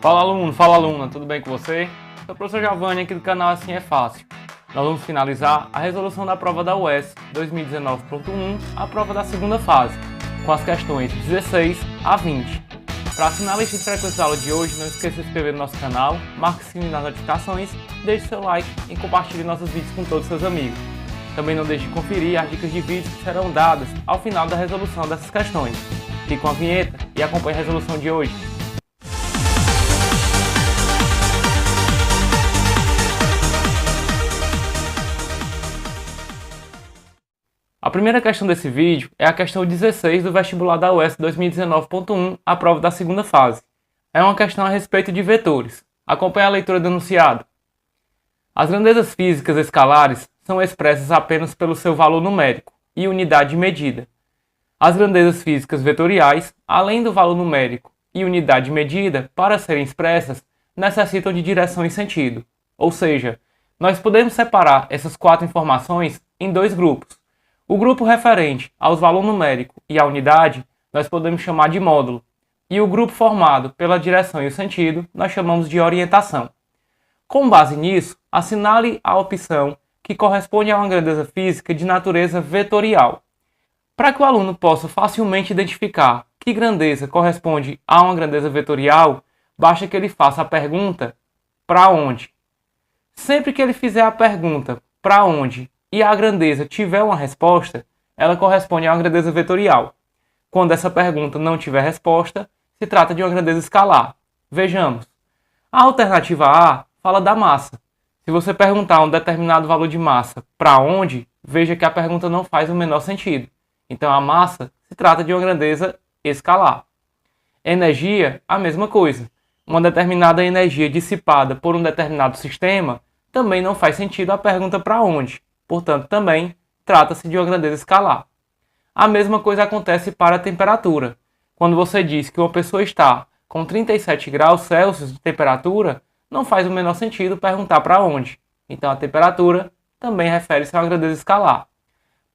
Fala aluno, fala aluna, tudo bem com você? Sou o professor Giovanni aqui do canal Assim é Fácil. Nós vamos finalizar a resolução da prova da UES 2019.1, a prova da segunda fase, com as questões 16 a 20. Para assinar a lista de frequência da aula de hoje, não esqueça de se inscrever no nosso canal, marque o sininho das notificações, deixe seu like e compartilhe nossos vídeos com todos os seus amigos. Também não deixe de conferir as dicas de vídeos que serão dadas ao final da resolução dessas questões. Fique com a vinheta e acompanhe a resolução de hoje. A primeira questão desse vídeo é a questão 16 do vestibular da UES 2019.1, a prova da segunda fase. É uma questão a respeito de vetores. Acompanhe a leitura do enunciado. As grandezas físicas escalares são expressas apenas pelo seu valor numérico e unidade de medida. As grandezas físicas vetoriais, além do valor numérico e unidade de medida, para serem expressas, necessitam de direção e sentido. Ou seja, nós podemos separar essas quatro informações em dois grupos. O grupo referente aos valor numérico e à unidade, nós podemos chamar de módulo. E o grupo formado pela direção e o sentido, nós chamamos de orientação. Com base nisso, assinale a opção que corresponde a uma grandeza física de natureza vetorial. Para que o aluno possa facilmente identificar que grandeza corresponde a uma grandeza vetorial, basta que ele faça a pergunta para onde. Sempre que ele fizer a pergunta para onde e a grandeza tiver uma resposta, ela corresponde a uma grandeza vetorial. Quando essa pergunta não tiver resposta, se trata de uma grandeza escalar. Vejamos. A alternativa A fala da massa. Se você perguntar um determinado valor de massa para onde, veja que a pergunta não faz o menor sentido. Então a massa se trata de uma grandeza escalar. Energia, a mesma coisa. Uma determinada energia dissipada por um determinado sistema também não faz sentido a pergunta para onde. Portanto, também trata-se de uma grandeza escalar. A mesma coisa acontece para a temperatura. Quando você diz que uma pessoa está com 37 graus Celsius de temperatura, não faz o menor sentido perguntar para onde. Então, a temperatura também refere-se a uma grandeza escalar.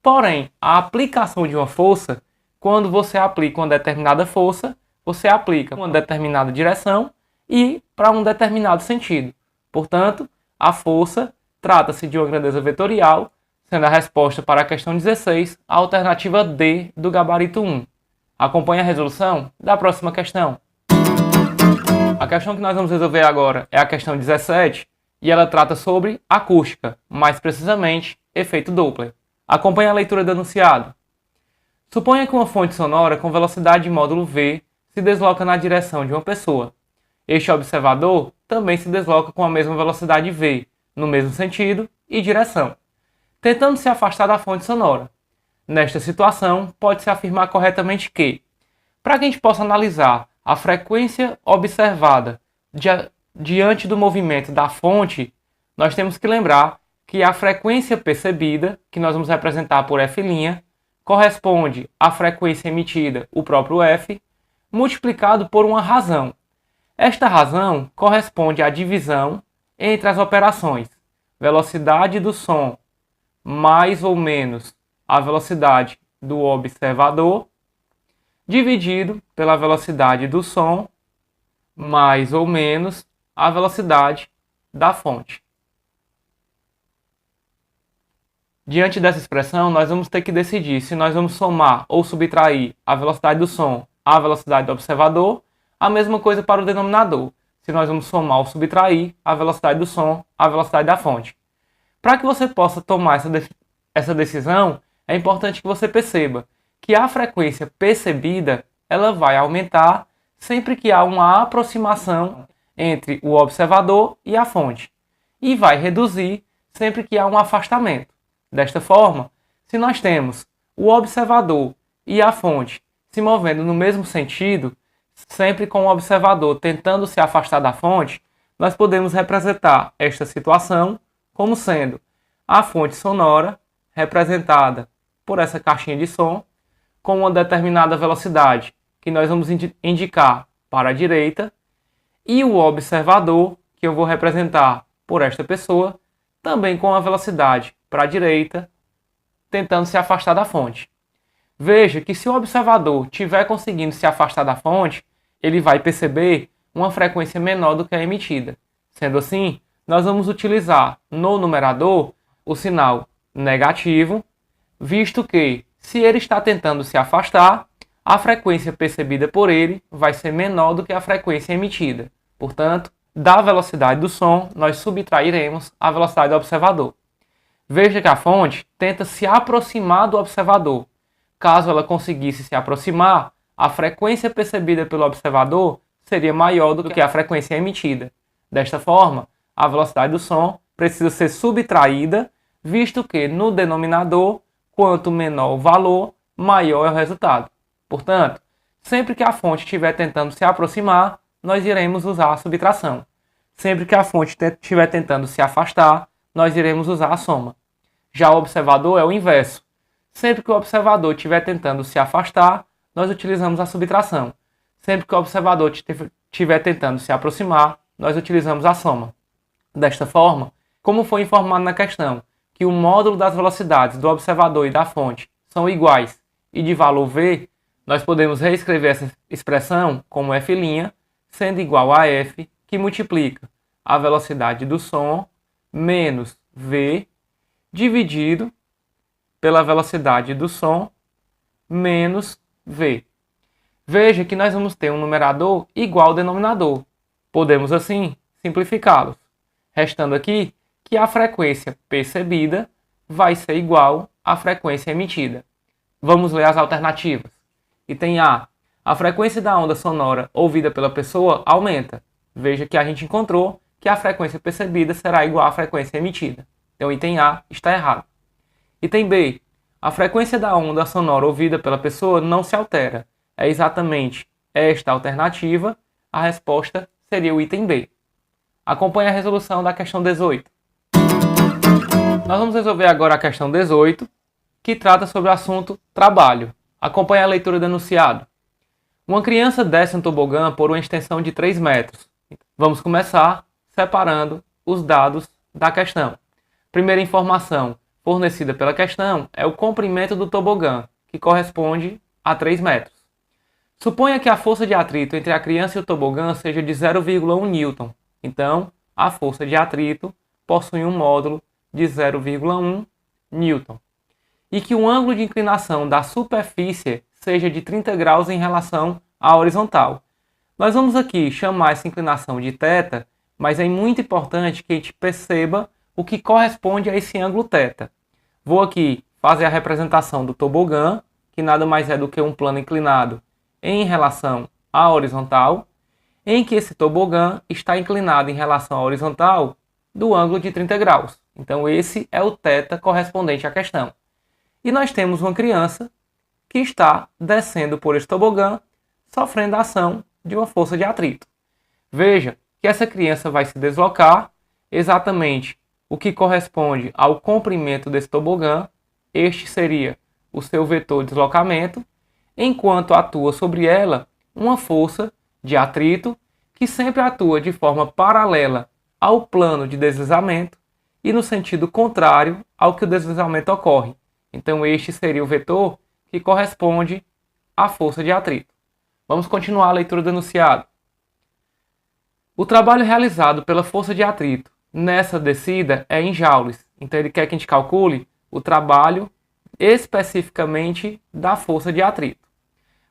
Porém, a aplicação de uma força, quando você aplica uma determinada força, você aplica uma determinada direção e para um determinado sentido. Portanto, a força trata-se de uma grandeza vetorial, sendo a resposta para a questão 16 a alternativa D do gabarito 1. Acompanhe a resolução da próxima questão. A questão que nós vamos resolver agora é a questão 17 e ela trata sobre acústica, mais precisamente, efeito Doppler. Acompanhe a leitura do enunciado. Suponha que uma fonte sonora com velocidade de módulo V se desloca na direção de uma pessoa. Este observador também se desloca com a mesma velocidade V, no mesmo sentido e direção, tentando se afastar da fonte sonora. Nesta situação, pode-se afirmar corretamente que, para que a gente possa analisar a frequência observada diante do movimento da fonte, nós temos que lembrar que a frequência percebida, que nós vamos representar por f', corresponde à frequência emitida, o próprio f, multiplicado por uma razão. Esta razão corresponde à divisão entre as operações velocidade do som mais ou menos a velocidade do observador, dividido pela velocidade do som mais ou menos a velocidade da fonte. Diante dessa expressão, nós vamos ter que decidir se nós vamos somar ou subtrair a velocidade do som à velocidade do observador, a mesma coisa para o denominador, se nós vamos somar ou subtrair a velocidade do som à velocidade da fonte. Para que você possa tomar essa decisão, é importante que você perceba que a frequência percebida ela vai aumentar sempre que há uma aproximação entre o observador e a fonte, e vai reduzir sempre que há um afastamento. Desta forma, se nós temos o observador e a fonte se movendo no mesmo sentido, sempre com o observador tentando se afastar da fonte, nós podemos representar esta situação como sendo a fonte sonora, representada por essa caixinha de som, com uma determinada velocidade, que nós vamos indicar para a direita, e o observador, que eu vou representar por esta pessoa, também com a velocidade para a direita, tentando se afastar da fonte. Veja que se o observador estiver conseguindo se afastar da fonte, ele vai perceber uma frequência menor do que a emitida. Sendo assim, nós vamos utilizar no numerador o sinal negativo, visto que, se ele está tentando se afastar, a frequência percebida por ele vai ser menor do que a frequência emitida. Portanto, da velocidade do som, nós subtrairemos a velocidade do observador. Veja que a fonte tenta se aproximar do observador. Caso ela conseguisse se aproximar, a frequência percebida pelo observador seria maior do que a frequência emitida. Desta forma, a velocidade do som precisa ser subtraída, visto que no denominador, quanto menor o valor, maior é o resultado. Portanto, sempre que a fonte estiver tentando se aproximar, nós iremos usar a subtração. Sempre que a fonte estiver tentando se afastar, nós iremos usar a soma. Já o observador é o inverso. Sempre que o observador estiver tentando se afastar, nós utilizamos a subtração. Sempre que o observador estiver tentando se aproximar, nós utilizamos a soma. Desta forma, como foi informado na questão, que o módulo das velocidades do observador e da fonte são iguais e de valor v, nós podemos reescrever essa expressão como f' sendo igual a f, que multiplica a velocidade do som menos v dividido pela velocidade do som menos v. Veja que nós vamos ter um numerador igual ao denominador. Podemos, assim, simplificá-los, restando aqui que a frequência percebida vai ser igual à frequência emitida. Vamos ler as alternativas. Item A. A frequência da onda sonora ouvida pela pessoa aumenta. Veja que a gente encontrou que a frequência percebida será igual à frequência emitida. Então, item A está errado. Item B. A frequência da onda sonora ouvida pela pessoa não se altera. É exatamente esta alternativa. A resposta seria o item B. Acompanhe a resolução da questão 18. Nós vamos resolver agora a questão 18, que trata sobre o assunto trabalho. Acompanhe a leitura do enunciado. Uma criança desce um tobogã por uma extensão de 3 metros. Vamos começar separando os dados da questão. Primeira informação fornecida pela questão é o comprimento do tobogã, que corresponde a 3 metros. Suponha que a força de atrito entre a criança e o tobogã seja de 0,1 Newton. Então, a força de atrito possui um módulo de 0,1 Newton. E que o ângulo de inclinação da superfície seja de 30 graus em relação à horizontal. Nós vamos aqui chamar essa inclinação de θ, mas é muito importante que a gente perceba o que corresponde a esse ângulo θ. Vou aqui fazer a representação do tobogã, que nada mais é do que um plano inclinado em relação à horizontal, em que esse tobogã está inclinado em relação à horizontal do ângulo de 30 graus. Então esse é o θ correspondente à questão. E nós temos uma criança que está descendo por esse tobogã, sofrendo a ação de uma força de atrito. Veja que essa criança vai se deslocar exatamente o que corresponde ao comprimento desse tobogã. Este seria o seu vetor de deslocamento, enquanto atua sobre ela uma força de atrito que sempre atua de forma paralela ao plano de deslizamento e no sentido contrário ao que o deslizamento ocorre. Então este seria o vetor que corresponde à força de atrito. Vamos continuar a leitura do enunciado. O trabalho realizado pela força de atrito nessa descida é em joules. Então ele quer que a gente calcule o trabalho especificamente da força de atrito.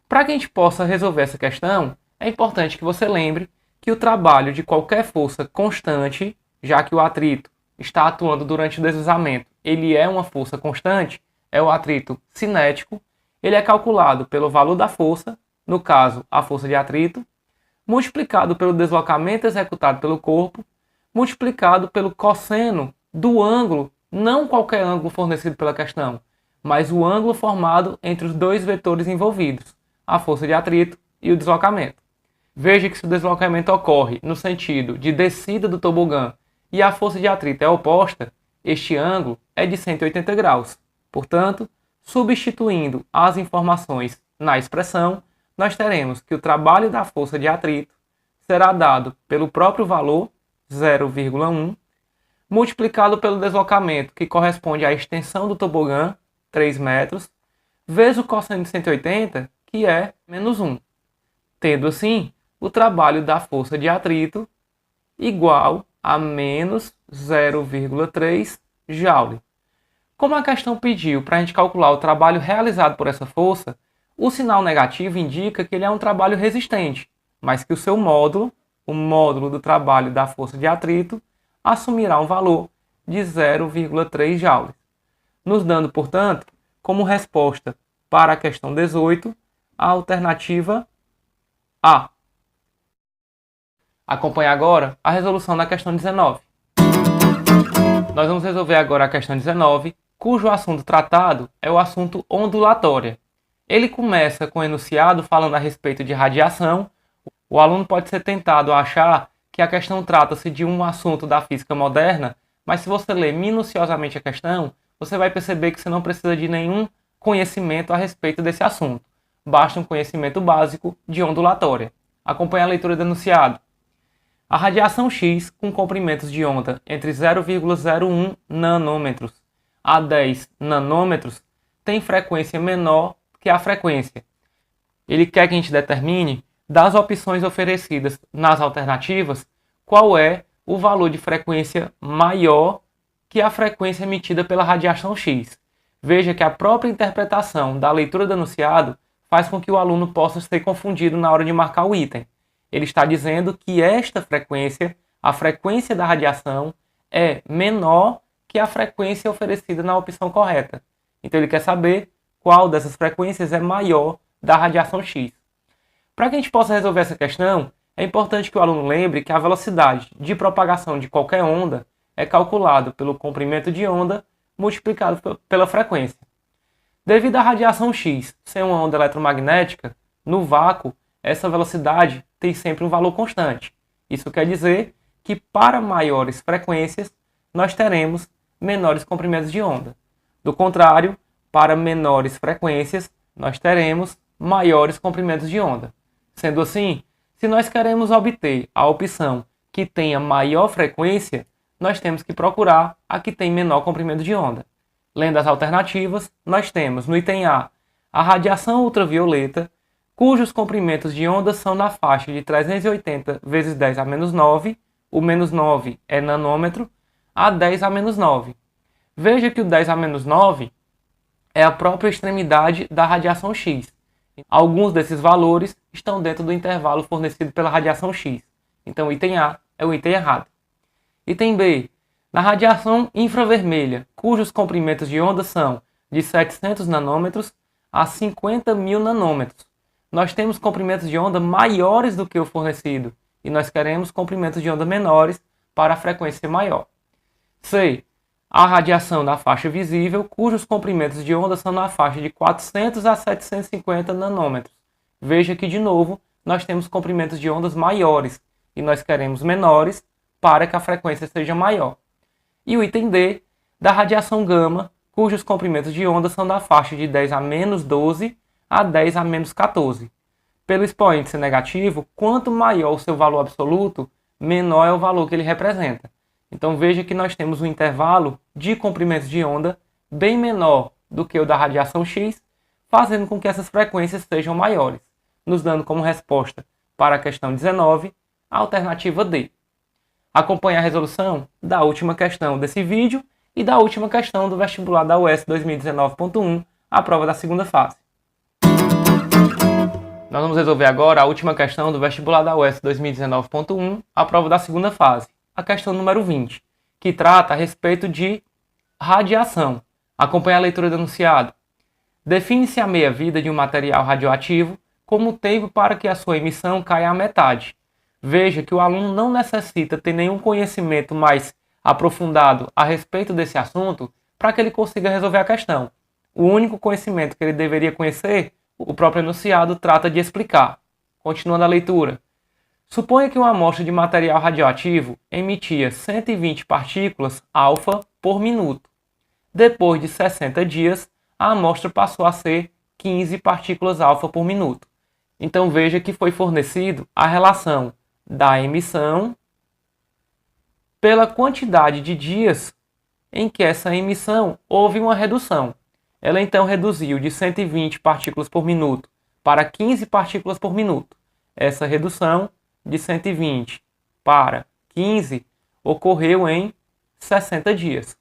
Para que a gente possa resolver essa questão, é importante que você lembre que o trabalho de qualquer força constante, já que o atrito está atuando durante o deslizamento, ele é uma força constante, é o atrito cinético, ele é calculado pelo valor da força, no caso a força de atrito, multiplicado pelo deslocamento executado pelo corpo, multiplicado pelo cosseno do ângulo, não qualquer ângulo fornecido pela questão, mas o ângulo formado entre os dois vetores envolvidos, a força de atrito e o deslocamento. Veja que se o deslocamento ocorre no sentido de descida do tobogã e a força de atrito é oposta, este ângulo é de 180 graus. Portanto, substituindo as informações na expressão, nós teremos que o trabalho da força de atrito será dado pelo próprio valor, 0,1, multiplicado pelo deslocamento, que corresponde à extensão do tobogã, 3 metros, vezes o cosseno de 180, que é menos 1. Tendo assim, o trabalho da força de atrito igual a menos 0,3 Joule. Como a questão pediu para a gente calcular o trabalho realizado por essa força, o sinal negativo indica que ele é um trabalho resistente, mas que o seu módulo, o módulo do trabalho da força de atrito, assumirá um valor de 0,3 joules, nos dando, portanto, como resposta para a questão 18, a alternativa A. Acompanhe agora a resolução da questão 19. Nós vamos resolver agora a questão 19, cujo assunto tratado é o assunto ondulatória. Ele começa com o enunciado falando a respeito de radiação. O aluno pode ser tentado a achar que a questão trata-se de um assunto da física moderna, mas se você ler minuciosamente a questão, você vai perceber que você não precisa de nenhum conhecimento a respeito desse assunto. Basta um conhecimento básico de ondulatória. Acompanhe a leitura do enunciado. A radiação X, com comprimentos de onda entre 0,01 nanômetros a 10 nanômetros, tem frequência menor que a frequência. Ele quer que a gente determine, das opções oferecidas nas alternativas, qual é o valor de frequência maior que a frequência emitida pela radiação X. Veja que a própria interpretação da leitura do enunciado faz com que o aluno possa ser confundido na hora de marcar o item. Ele está dizendo que esta frequência, a frequência da radiação, é menor que a frequência oferecida na opção correta. Então ele quer saber qual dessas frequências é maior da radiação X. Para que a gente possa resolver essa questão, é importante que o aluno lembre que a velocidade de propagação de qualquer onda é calculado pelo comprimento de onda multiplicado pela frequência. Devido à radiação X ser uma onda eletromagnética, no vácuo, essa velocidade tem sempre um valor constante. Isso quer dizer que para maiores frequências, nós teremos menores comprimentos de onda. Do contrário, para menores frequências, nós teremos maiores comprimentos de onda. Sendo assim, se nós queremos obter a opção que tenha maior frequência, nós temos que procurar a que tem menor comprimento de onda. Lendo as alternativas, nós temos no item A a radiação ultravioleta, cujos comprimentos de onda são na faixa de 380 vezes 10 a menos 9, o menos 9 é nanômetro, a 10 a menos 9. Veja que o 10 a menos 9 é a própria extremidade da radiação X. Alguns desses valores estão dentro do intervalo fornecido pela radiação X. Então o item A é o item errado. Item B. Na radiação infravermelha, cujos comprimentos de onda são de 700 nanômetros a 50.000 nanômetros. Nós temos comprimentos de onda maiores do que o fornecido e nós queremos comprimentos de onda menores para a frequência maior. C. A radiação da faixa visível, cujos comprimentos de onda são na faixa de 400 a 750 nanômetros. Veja que, de novo, nós temos comprimentos de ondas maiores e nós queremos menores para que a frequência seja maior. E o item D, da radiação gama, cujos comprimentos de onda são da faixa de 10 a menos 12 a 10 a menos 14. Pelo expoente ser negativo, quanto maior o seu valor absoluto, menor é o valor que ele representa. Então veja que nós temos um intervalo de comprimentos de onda bem menor do que o da radiação X, fazendo com que essas frequências sejam maiores, nos dando como resposta para a questão 19, a alternativa D. Acompanhe a resolução da última questão desse vídeo e da última questão do vestibular da UES 2019.1, a prova da segunda fase. Nós vamos resolver agora a última questão do vestibular da UES 2019.1, a prova da segunda fase, a questão número 20, que trata a respeito de radiação. Acompanhe a leitura do enunciado. Define-se a meia-vida de um material radioativo como o tempo para que a sua emissão caia à metade. Veja que o aluno não necessita ter nenhum conhecimento mais aprofundado a respeito desse assunto para que ele consiga resolver a questão. O único conhecimento que ele deveria conhecer, o próprio enunciado trata de explicar. Continuando a leitura. Suponha que uma amostra de material radioativo emitia 120 partículas alfa por minuto. Depois de 60 dias, a amostra passou a ser 15 partículas alfa por minuto. Então veja que foi fornecido a relação da emissão pela quantidade de dias em que essa emissão houve uma redução. Ela então reduziu de 120 partículas por minuto para 15 partículas por minuto. Essa redução de 120 para 15 ocorreu em 60 dias.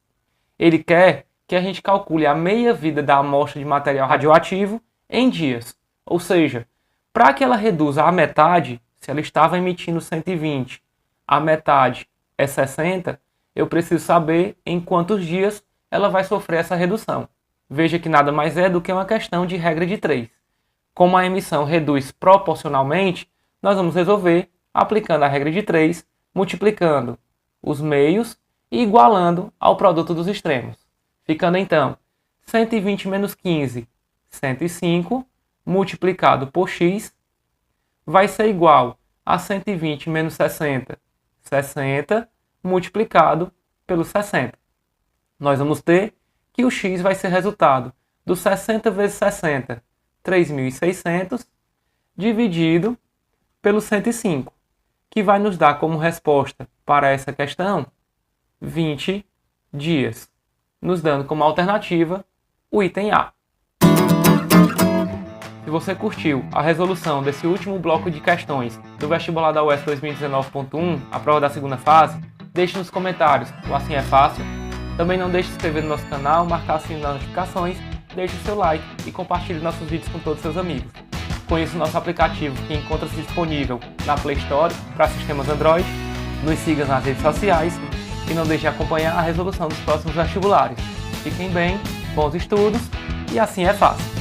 Ele quer que a gente calcule a meia-vida da amostra de material radioativo em dias. Ou seja, para que ela reduza a metade, se ela estava emitindo 120, a metade é 60, eu preciso saber em quantos dias ela vai sofrer essa redução. Veja que nada mais é do que uma questão de regra de 3. Como a emissão reduz proporcionalmente, nós vamos resolver aplicando a regra de 3, multiplicando os meios e igualando ao produto dos extremos. Ficando então 120 menos 15, 105, multiplicado por x, vai ser igual a 120 menos 60, 60, multiplicado pelo 60. Nós vamos ter que o x vai ser resultado do 60 vezes 60, 3.600, dividido pelo 105, que vai nos dar como resposta para essa questão 20 dias, nos dando como alternativa o item A. Se você curtiu a resolução desse último bloco de questões do vestibular da UES 2019.1, a prova da segunda fase, deixe nos comentários o Assim é Fácil. Também não deixe de se inscrever no nosso canal, marcar o sininho das notificações, deixe o seu like e compartilhe nossos vídeos com todos os seus amigos. Conheça o nosso aplicativo que encontra-se disponível na Play Store para sistemas Android, nos siga nas redes sociais e não deixe de acompanhar a resolução dos próximos vestibulares. Fiquem bem, bons estudos e assim é fácil!